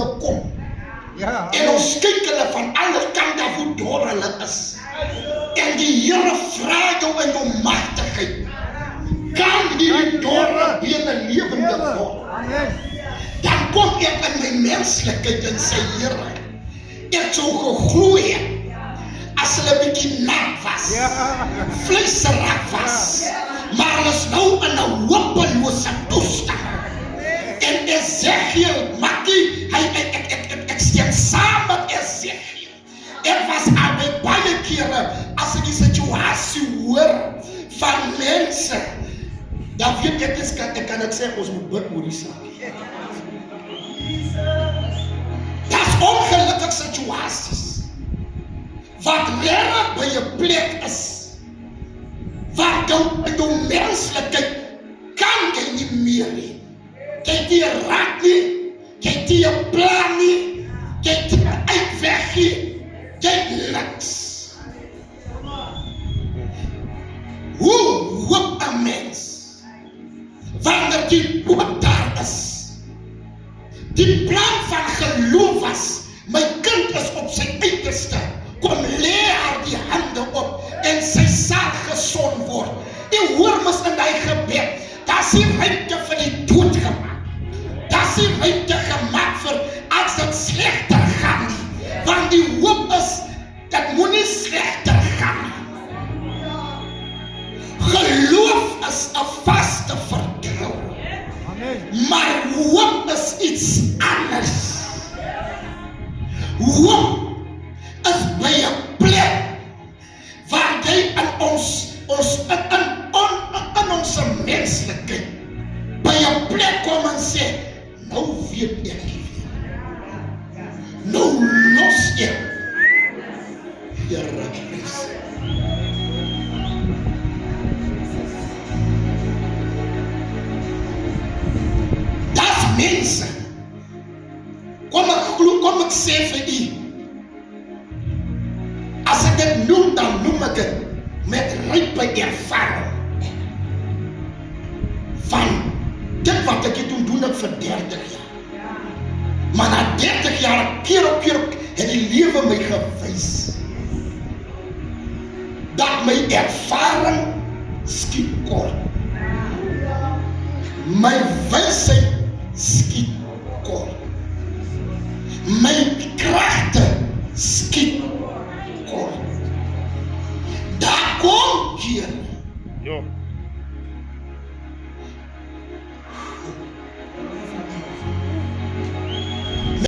kom. Ja. En ons kyk hulle van alle kante af hoe dor hulle is. En die Here vra jou in jou magtigheid. Kan hierdie dorre bene lewendig word? Amen. Dan kom ek in my menslikheid en sê, Here, ek sou geglo het as hulle bietjie nat was, vleiserig was, maar hulle is nou in 'n hopelose toestand. En Ezekiel, Makkie, ek stem saam met Ezekiel. Ek was al by baie kere, as ek die situasie hoor van mense, dan weet ek kan ek sê, ons moet bid oor die saak. Dat is ongelukkige situasies, wat reg by 'n plek is, waar jou menslikheid kan jy nie meer nie. Jy het nie 'n raad nie, jy het nie 'n plan nie, jy het nie 'n uitweg nie, jy het niks. Hoe hoop 'n mens wanneer die dood daar is? Die plan van geloof was, my kind is op sy uiterste, kom lê haar die hande op en sy sal gesond word. Jy hoor mos in die gebed, daar is nie ruimte vir die dood gemaak. Daar is nie ruimte gemaak vir as dit slegter gaan nie, want die hoop is, dat moet nie slegter gaan nie. Geloof is 'n vaste vertroue. Maar hoop is iets anders. Hoop is by 'n plek waar jy in ons menslikheid by 'n plek kom en sê, nou weet ek nie weer. Nou los ek. Here is. Mense, kom ek sê vir u, as ek dit noem, dan noem ek dit met rype ervaring van dit wat ek het doen ek vir 30 jaar. Maar na 30 jaar, keer op keer, het die lewe my gewys dat my ervaring skiet kort. My wysheid skiet kort. My